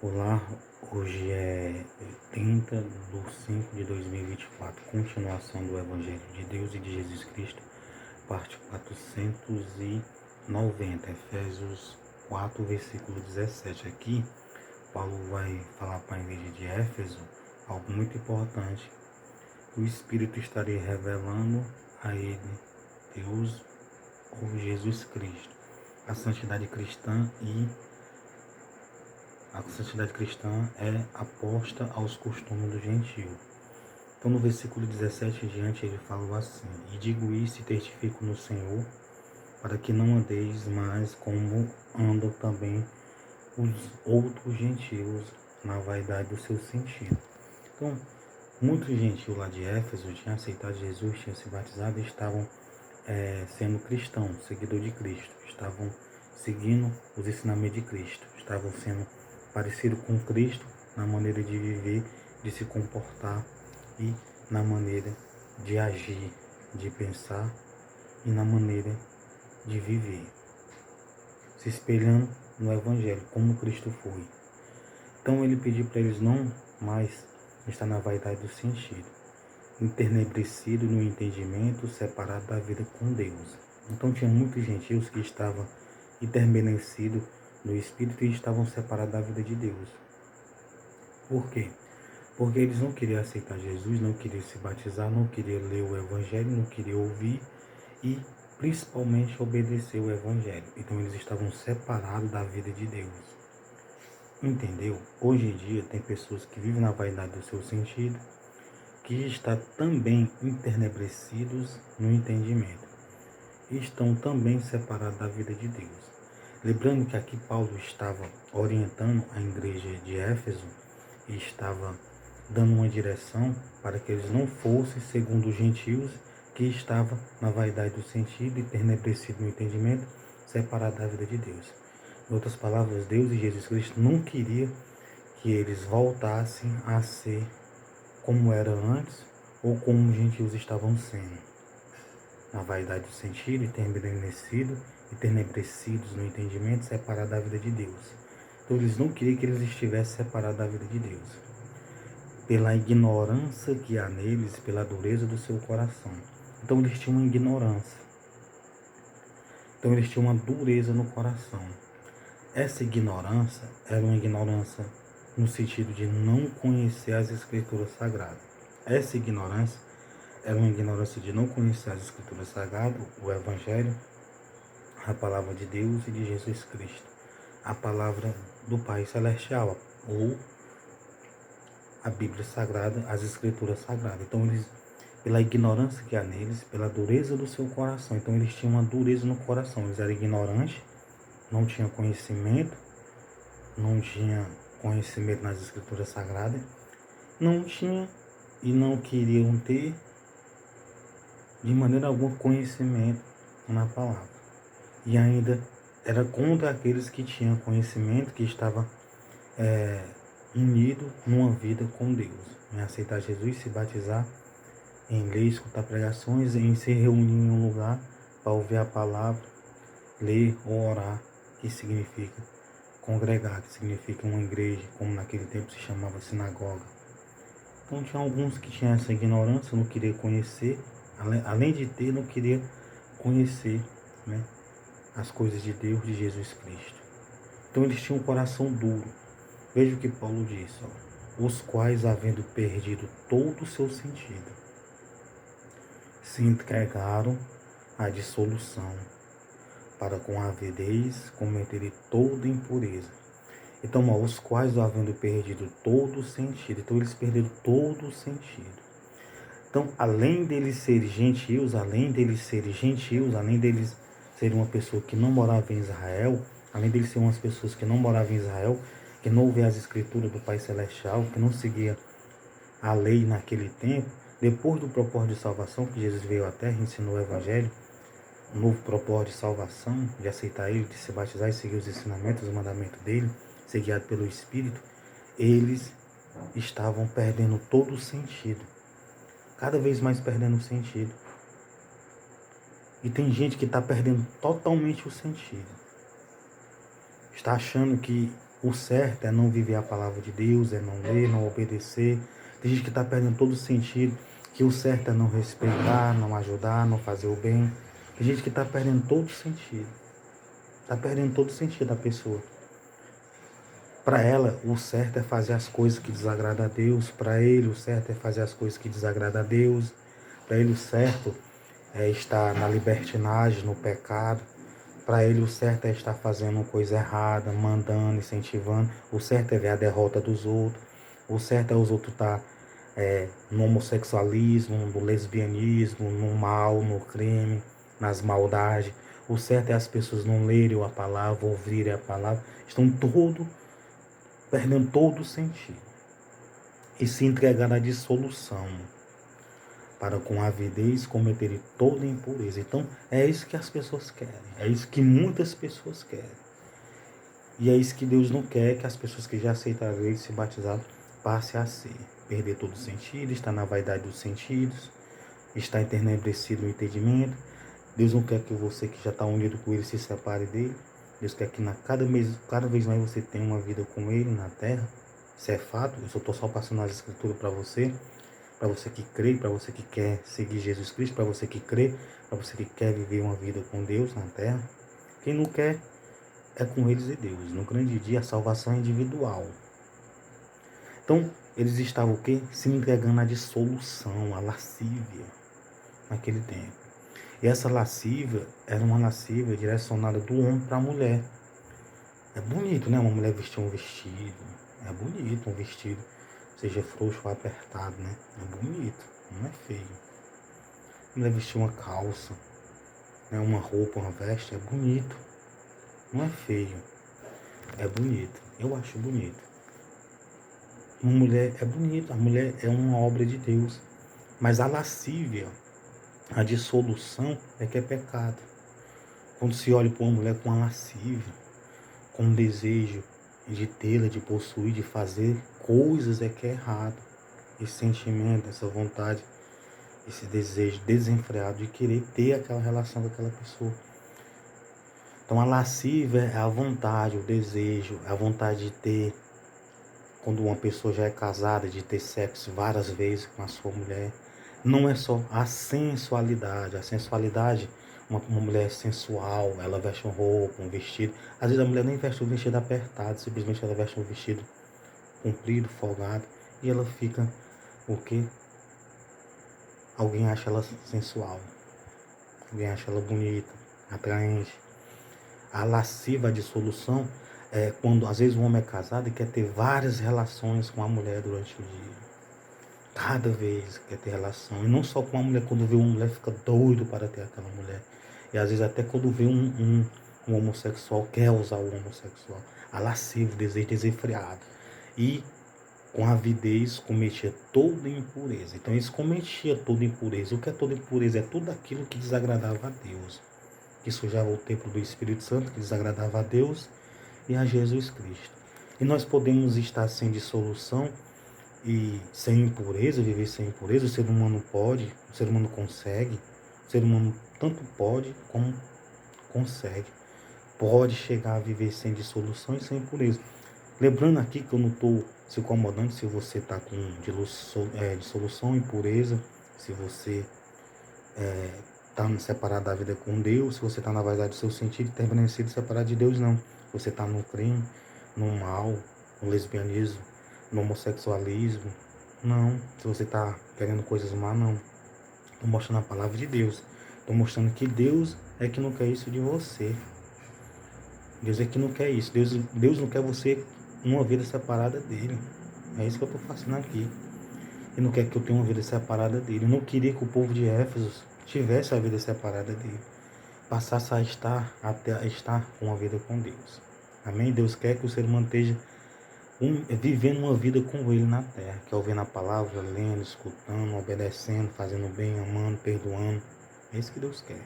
Olá, hoje é 30 de 5 de 2024, continuação do Evangelho de Deus e de Jesus Cristo, parte 490, Efésios 4, versículo 17. Aqui, Paulo vai falar para a igreja de Éfeso algo muito importante, que o Espírito estaria revelando a ele, Deus ou Jesus Cristo, a santidade cristã a santidade cristã é aposta aos costumes do gentio. Então, no versículo 17 em diante, ele fala assim: E digo isso e testifico no Senhor, para que não andeis mais como andam também os outros gentios na vaidade do seu sentido. Então, muitos gentios lá de Éfeso tinham aceitado Jesus, tinham se batizado e estavam sendo cristãos, seguidor de Cristo, estavam seguindo os ensinamentos de Cristo, estavam sendo parecidos com Cristo na maneira de viver, de se comportar e na maneira de agir, de pensar e na maneira de viver, se espelhando no Evangelho, como Cristo foi. Então ele pediu para eles não mais estar na vaidade do sentido, entenebrecido no entendimento, separado da vida com Deus. Então tinha muitos gentios que estavam entenebrecidos no Espírito e estavam separados da vida de Deus. Por quê? Porque eles não queriam aceitar Jesus, não queriam se batizar, não queriam ler o Evangelho, não queriam ouvir e principalmente obedecer o Evangelho. Então eles estavam separados da vida de Deus. Entendeu? Hoje em dia tem pessoas que vivem na vaidade do seu sentido, que está também entenebrecidos no entendimento, e estão também separados da vida de Deus. Lembrando que aqui Paulo estava orientando a igreja de Éfeso e estava dando uma direção para que eles não fossem segundo os gentios, que estavam na vaidade do sentido, entenebrecido no entendimento, separados da vida de Deus. Em outras palavras, Deus e Jesus Cristo não queriam que eles voltassem a ser como era antes ou como os gentios estavam sendo, na vaidade do sentido, entenebrecidos no entendimento, separados da vida de Deus. Então eles não queriam que eles estivessem separados da vida de Deus, pela ignorância que há neles, pela dureza do seu coração. Então eles tinham uma ignorância, então eles tinham uma dureza no coração. Essa ignorância era uma ignorância no sentido de não conhecer as Escrituras Sagradas. Essa ignorância era uma ignorância de não conhecer as Escrituras Sagradas, o Evangelho, a Palavra de Deus e de Jesus Cristo, a Palavra do Pai Celestial, ou a Bíblia Sagrada, as Escrituras Sagradas. Então eles, pela ignorância que há neles, pela dureza do seu coração, então eles tinham uma dureza no coração, eles eram ignorantes, não tinham conhecimento, nas Escrituras Sagradas, não tinha e não queriam ter de maneira alguma conhecimento na palavra. E ainda era contra aqueles que tinham conhecimento, que estavam unido numa vida com Deus, em aceitar Jesus, se batizar, em ler, escutar pregações, em se reunir em um lugar para ouvir a palavra, ler ou orar, que significa congregar, que significa uma igreja, como naquele tempo se chamava sinagoga. Então tinha alguns que tinham essa ignorância, não queriam conhecer, além de ter, não queria conhecer, né, as coisas de Deus, de Jesus Cristo. Então eles tinham um coração duro. Veja o que Paulo diz, os quais, havendo perdido todo o seu sentido, se entregaram à dissolução, para com avidez cometerem toda impureza. Então, os quais, havendo perdido todo o sentido, então eles perderam todo o sentido. Então, além deles serem gentios, além deles serem uma pessoa que não morava em Israel, além deles serem umas pessoas que não moravam em Israel, que não ouviam as escrituras do Pai Celestial, que não seguia a lei naquele tempo, depois do propósito de salvação, que Jesus veio à Terra e ensinou o Evangelho, um novo propósito de salvação, de aceitar Ele, de se batizar e seguir os ensinamentos, os mandamentos dEle, ser guiado pelo Espírito, eles estavam perdendo todo o sentido, cada vez mais perdendo o sentido. E tem gente que está perdendo totalmente o sentido. Está achando que O certo é não viver a palavra de Deus, é não ler, não obedecer. Tem gente que está perdendo todo o sentido, que o certo é não respeitar, não ajudar, não fazer o bem. Tem gente que está perdendo todo o sentido. Está perdendo todo o sentido da pessoa. Para ela, o certo é fazer as coisas que desagradam a Deus. Para ele, o certo é fazer as coisas que desagradam a Deus. Para ele, o certo é estar na libertinagem, no pecado. Para ele, o certo é estar fazendo coisa errada, mandando, incentivando. O certo é ver a derrota dos outros. O certo é os outros estar no homossexualismo, no lesbianismo, no mal, no crime, nas maldades. O certo é as pessoas não lerem a palavra, ouvirem a palavra. Estão perdendo todo o sentido. E se entregar à dissolução, para com avidez cometerem toda impureza. Então, é isso que as pessoas querem. É isso que muitas pessoas querem. E é isso que Deus não quer, que as pessoas que já aceitaram Ele, se batizaram, passem a ser. Perder todo o sentido, estar na vaidade dos sentidos, estar entenebrecido no entendimento. Deus não quer que você que já está unido com Ele se separe dele. Deus quer que cada vez mais você tenha uma vida com Ele na terra. Isso é fato. Eu só estou só passando as escrituras para você que crê, para você que quer seguir Jesus Cristo, para você que crê, para você que quer viver uma vida com Deus na terra. Quem não quer é com eles e Deus. No grande dia a salvação é individual. Então, eles estavam o quê? Se entregando à dissolução, à lascívia, naquele tempo. E essa lascívia era uma lascívia direcionada do homem para a mulher. É bonito, né? Uma mulher vestir um vestido. É bonito um vestido, seja frouxo ou apertado, né? É bonito, não é feio. A mulher vestir uma calça, né? Uma roupa, uma veste, é bonito. Não é feio, é bonito. Eu acho bonito. Uma mulher é bonita, a mulher é uma obra de Deus. Mas a lascívia, a dissolução é que é pecado. Quando se olha para uma mulher com a lascívia, com um desejo de tê-la, de possuir, de fazer coisas, é que é errado. Esse sentimento, essa vontade, esse desejo desenfreado de querer ter aquela relação com aquela pessoa. Então a lascívia é a vontade, o desejo, a vontade de ter, quando uma pessoa já é casada, de ter sexo várias vezes com a sua mulher. Não é só a sensualidade. A sensualidade, uma mulher sensual, ela veste uma roupa, um vestido. Às vezes a mulher nem veste um vestido apertado, simplesmente ela veste um vestido comprido, folgado, e ela fica o quê? Alguém acha ela sensual, alguém acha ela bonita, atraente. A lasciva, a dissolução, é quando às vezes o homem é casado e quer ter várias relações com a mulher durante o dia. Cada vez quer ter relação. E não só com a mulher, quando vê uma mulher fica doido para ter aquela mulher. E às vezes até quando vê um homossexual, quer usar o homossexual. A lasciva, o desejo desenfreado. E com avidez cometia toda impureza. Então eles cometiam toda impureza. O que é toda impureza? É tudo aquilo que desagradava a Deus. Que sujava o templo do Espírito Santo, que desagradava a Deus e a Jesus Cristo. E nós podemos estar sem dissolução e sem impureza, viver sem impureza. O ser humano pode, o ser humano consegue. O ser humano tanto pode como consegue. Pode chegar a viver sem dissolução e sem impureza. Lembrando aqui que eu não estou se incomodando se você está com dissolução, impureza, se você está separado da vida com Deus, se você está na vaidade do seu sentido, permanecido separado de Deus, não. Você está no crime, no mal, no lesbianismo, no homossexualismo, não. Se você está querendo coisas más, não. Estou mostrando a palavra de Deus. Estou mostrando que Deus é que não quer isso de você. Deus é que não quer isso. Deus não quer você uma vida separada dele. É isso que eu estou fazendo aqui. Ele não quer que eu tenha uma vida separada dele. Eu não queria que o povo de Éfeso tivesse a vida separada dele. Passasse a estar com a vida com Deus. Amém? Deus quer que o ser humano esteja vivendo uma vida com Ele na terra. Que é ouvindo a palavra, lendo, escutando, obedecendo, fazendo bem, amando, perdoando. É isso que Deus quer.